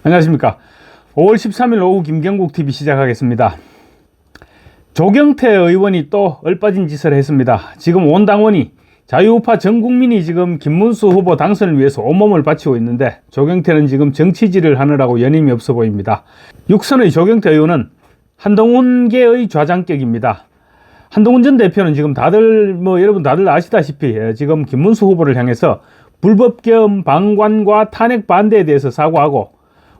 안녕하십니까. 5월 13일 오후 김경국TV 시작하겠습니다. 조경태 의원이 또 얼빠진 짓을 했습니다. 지금 온 당원이 자유우파 전 국민이 지금 김문수 후보 당선을 위해서 온몸을 바치고 있는데 조경태는 지금 정치질을 하느라고 여념이 없어 보입니다. 육선의 조경태 의원은 한동훈계의 좌장격입니다. 한동훈 전 대표는 지금 여러분 다들 아시다시피 지금 김문수 후보를 향해서 불법겸 방관과 탄핵 반대에 대해서 사과하고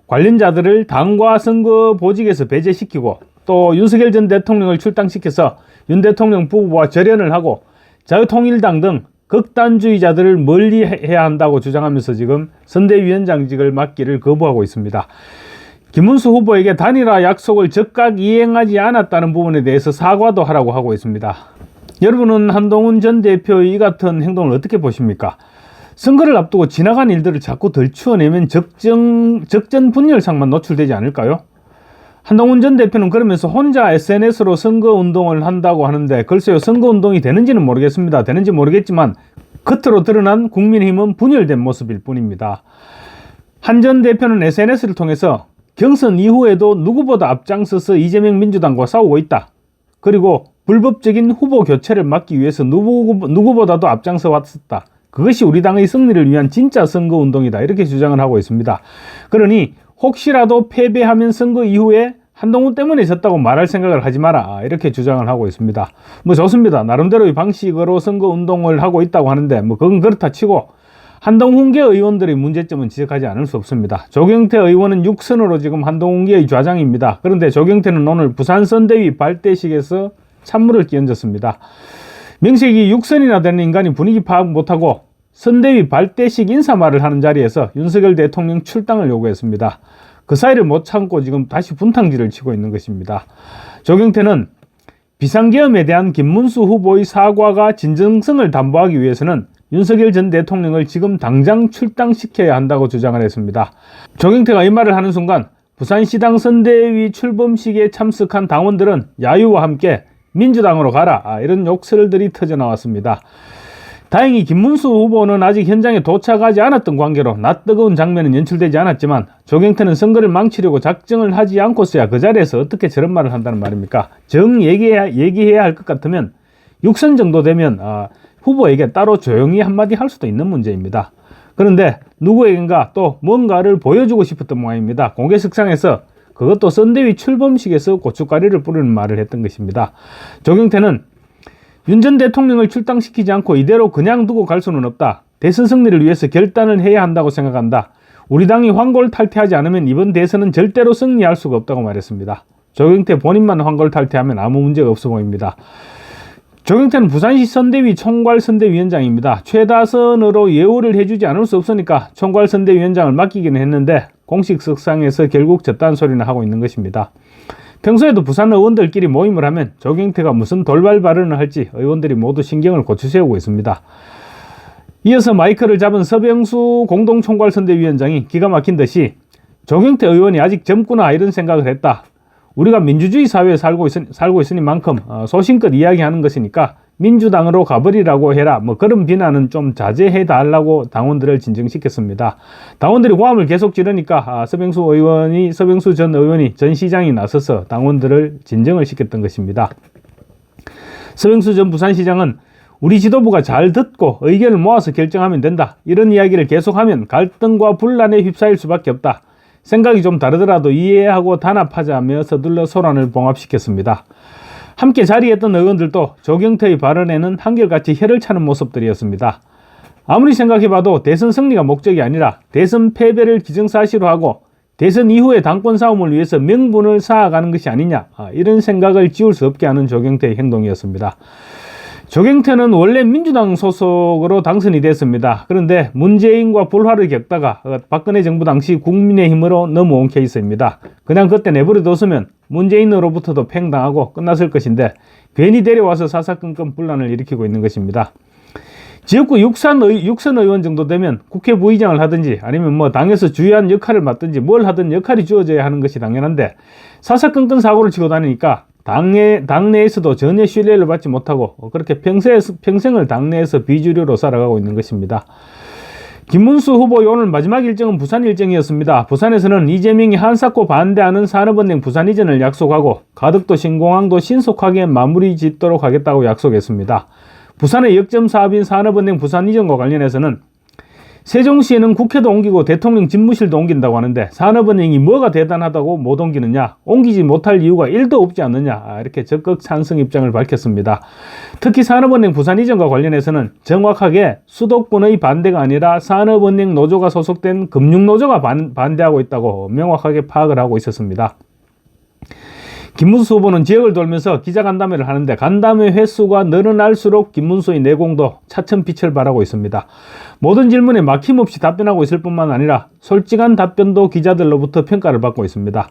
관련자들을 당과 선거 보직에서 배제시키고 또 윤석열 전 대통령을 출당시켜서 윤 대통령 부부와 절연을 하고 자유통일당 등 극단주의자들을 멀리해야 한다고 주장하면서 지금 선대위원장직을 맡기를 거부하고 있습니다. 김문수 후보에게 단일화 약속을 즉각 이행하지 않았다는 부분에 대해서 사과도 하라고 하고 있습니다. 여러분은 한동훈 전 대표의 이 같은 행동을 어떻게 보십니까? 선거를 앞두고 지나간 일들을 자꾸 덜추어내면 적전 분열상만 노출되지 않을까요? 한동훈 전 대표는 그러면서 혼자 SNS로 선거운동을 한다고 하는데 글쎄요, 선거운동이 되는지는 모르겠습니다. 되는지 모르겠지만 겉으로 드러난 국민의힘은 분열된 모습일 뿐입니다. 한 전 대표는 SNS를 통해서 경선 이후에도 누구보다 앞장서서 이재명 민주당과 싸우고 있다. 그리고 불법적인 후보 교체를 막기 위해서 누구보다도 앞장서 왔었다. 그것이 우리 당의 승리를 위한 진짜 선거운동이다. 이렇게 주장을 하고 있습니다. 그러니 혹시라도 패배하면 선거 이후에 한동훈 때문에 졌다고 말할 생각을 하지 마라. 이렇게 주장을 하고 있습니다. 좋습니다. 나름대로의 방식으로 선거운동을 하고 있다고 하는데 그건 그렇다 치고 한동훈계 의원들의 문제점은 지적하지 않을 수 없습니다. 조경태 의원은 육선으로 지금 한동훈계의 좌장입니다. 그런데 조경태는 오늘 부산선대위 발대식에서 찬물을 끼얹었습니다. 명색이 육선이나 되는 인간이 분위기 파악 못하고 선대위 발대식 인사말을 하는 자리에서 윤석열 대통령 출당을 요구했습니다. 그 사이를 못 참고 지금 다시 분탕질을 치고 있는 것입니다. 조경태는 비상계엄에 대한 김문수 후보의 사과가 진정성을 담보하기 위해서는 윤석열 전 대통령을 지금 당장 출당시켜야 한다고 주장을 했습니다. 조경태가 이 말을 하는 순간 부산시당 선대위 출범식에 참석한 당원들은 야유와 함께 민주당으로 가라, 이런 욕설들이 터져나왔습니다. 다행히 김문수 후보는 아직 현장에 도착하지 않았던 관계로 낯뜨거운 장면은 연출되지 않았지만 조경태는 선거를 망치려고 작정을 하지 않고서야 그 자리에서 어떻게 저런 말을 한다는 말입니까? 얘기해야 할 것 같으면 육선 정도 되면 후보에게 따로 조용히 한마디 할 수도 있는 문제입니다. 그런데 누구에겐가 또 뭔가를 보여주고 싶었던 모양입니다. 공개석상에서 그것도 선대위 출범식에서 고춧가루를 뿌리는 말을 했던 것입니다. 조경태는 윤 전 대통령을 출당시키지 않고 이대로 그냥 두고 갈 수는 없다. 대선 승리를 위해서 결단을 해야 한다고 생각한다. 우리 당이 환골탈퇴하지 않으면 이번 대선은 절대로 승리할 수가 없다고 말했습니다. 조경태 본인만 환골탈퇴하면 아무 문제가 없어 보입니다. 조경태는 부산시 선대위 총괄선대위원장입니다. 최다선으로 예우를 해주지 않을 수 없으니까 총괄선대위원장을 맡기기는 했는데 공식석상에서 결국 졌다는 소리는 하고 있는 것입니다. 평소에도 부산 의원들끼리 모임을 하면 조경태가 무슨 돌발 발언을 할지 의원들이 모두 신경을 고추세우고 있습니다. 이어서 마이크를 잡은 서병수 공동총괄선대위원장이 기가 막힌 듯이 조경태 의원이 아직 젊구나 이런 생각을 했다. 우리가 민주주의 사회에 살고 있으니만큼 소신껏 이야기하는 것이니까 민주당으로 가버리라고 해라. 그런 비난은 좀 자제해 달라고 당원들을 진정시켰습니다. 당원들이 고함을 계속 지르니까 서병수 전 의원이 전 시장이 나서서 당원들을 진정을 시켰던 것입니다. 서병수 전 부산시장은 우리 지도부가 잘 듣고 의견을 모아서 결정하면 된다. 이런 이야기를 계속하면 갈등과 분란에 휩싸일 수밖에 없다. 생각이 좀 다르더라도 이해하고 단합하자며 서둘러 소란을 봉합시켰습니다. 함께 자리했던 의원들도 조경태의 발언에는 한결같이 혀를 차는 모습들이었습니다. 아무리 생각해봐도 대선 승리가 목적이 아니라 대선 패배를 기정사실로 하고 대선 이후의 당권 싸움을 위해서 명분을 쌓아가는 것이 아니냐, 이런 생각을 지울 수 없게 하는 조경태의 행동이었습니다. 조경태는 원래 민주당 소속으로 당선이 됐습니다. 그런데 문재인과 불화를 겪다가 박근혜 정부 당시 국민의힘으로 넘어온 케이스입니다. 그냥 그때 내버려뒀으면 문재인으로부터도 팽당하고 끝났을 것인데 괜히 데려와서 사사건건 분란을 일으키고 있는 것입니다. 지역구 육선 의원 정도 되면 국회 부의장을 하든지 아니면 당에서 주요한 역할을 맡든지 뭘 하든 역할이 주어져야 하는 것이 당연한데 사사건건 사고를 치고 다니니까 당내에서도 전혀 신뢰를 받지 못하고 그렇게 평생을 당내에서 비주류로 살아가고 있는 것입니다. 김문수 후보의 오늘 마지막 일정은 부산 일정이었습니다. 부산에서는 이재명이 한사코 반대하는 산업은행 부산 이전을 약속하고 가덕도 신공항도 신속하게 마무리 짓도록 하겠다고 약속했습니다. 부산의 역점 사업인 산업은행 부산 이전과 관련해서는 세종시에는 국회도 옮기고 대통령 집무실도 옮긴다고 하는데 산업은행이 뭐가 대단하다고 못 옮기느냐, 옮기지 못할 이유가 1도 없지 않느냐, 이렇게 적극 찬성 입장을 밝혔습니다. 특히 산업은행 부산 이전과 관련해서는 정확하게 수도권의 반대가 아니라 산업은행 노조가 소속된 금융노조가 반대하고 있다고 명확하게 파악을 하고 있었습니다. 김문수 후보는 지역을 돌면서 기자간담회를 하는데 간담회 횟수가 늘어날수록 김문수의 내공도 차츰빛을 발하고 있습니다. 모든 질문에 막힘없이 답변하고 있을 뿐만 아니라 솔직한 답변도 기자들로부터 평가를 받고 있습니다.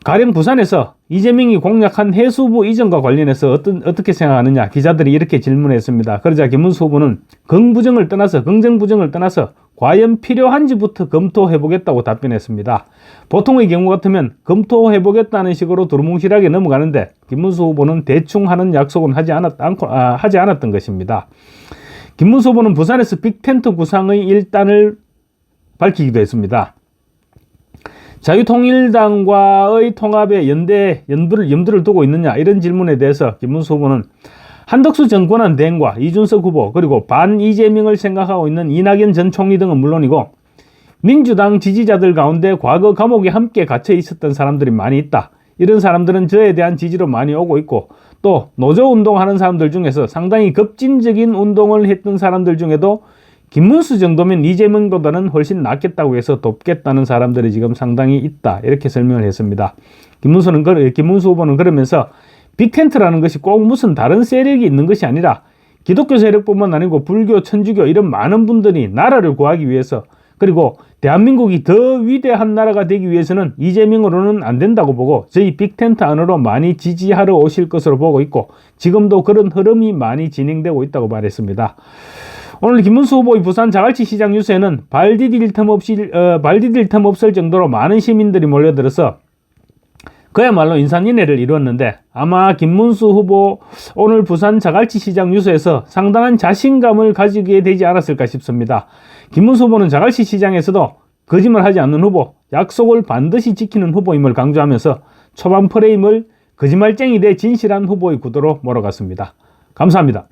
가령 부산에서 이재명이 공약한 해수부 이전과 관련해서 어떻게 생각하느냐 기자들이 이렇게 질문했습니다. 그러자 김문수 후보는 긍부정을 떠나서 긍정부정을 떠나서 과연 필요한지부터 검토해보겠다고 답변했습니다. 보통의 경우 같으면 검토해보겠다는 식으로 두루뭉실하게 넘어가는데 김문수 후보는 대충 하는 약속은 하지 않았던 것입니다. 김문수 후보는 부산에서 빅텐트 구상의 일단을 밝히기도 했습니다. 자유통일당과의 통합에 염두를 두고 있느냐 이런 질문에 대해서 김문수 후보는 한덕수 전 권한대행과 이준석 후보 그리고 반 이재명을 생각하고 있는 이낙연 전 총리 등은 물론이고 민주당 지지자들 가운데 과거 감옥에 함께 갇혀 있었던 사람들이 많이 있다. 이런 사람들은 저에 대한 지지로 많이 오고 있고 또 노조운동하는 사람들 중에서 상당히 급진적인 운동을 했던 사람들 중에도 김문수 정도면 이재명보다는 훨씬 낫겠다고 해서 돕겠다는 사람들이 지금 상당히 있다. 이렇게 설명을 했습니다. 김문수 후보는 그러면서 빅텐트라는 것이 꼭 무슨 다른 세력이 있는 것이 아니라 기독교 세력뿐만 아니고 불교, 천주교 이런 많은 분들이 나라를 구하기 위해서 그리고 대한민국이 더 위대한 나라가 되기 위해서는 이재명으로는 안 된다고 보고 저희 빅텐트 안으로 많이 지지하러 오실 것으로 보고 있고 지금도 그런 흐름이 많이 진행되고 있다고 말했습니다. 오늘 김문수 후보의 부산 자갈치 시장 유세에는 발 디딜 틈 없을 정도로 많은 시민들이 몰려들어서 그야말로 인산인해를 이루었는데 아마 김문수 후보 오늘 부산 자갈치 시장 유세에서 상당한 자신감을 가지게 되지 않았을까 싶습니다. 김문수 후보는 자갈치 시장에서도 거짓말하지 않는 후보, 약속을 반드시 지키는 후보임을 강조하면서 초반 프레임을 거짓말쟁이 대 진실한 후보의 구도로 몰아갔습니다. 감사합니다.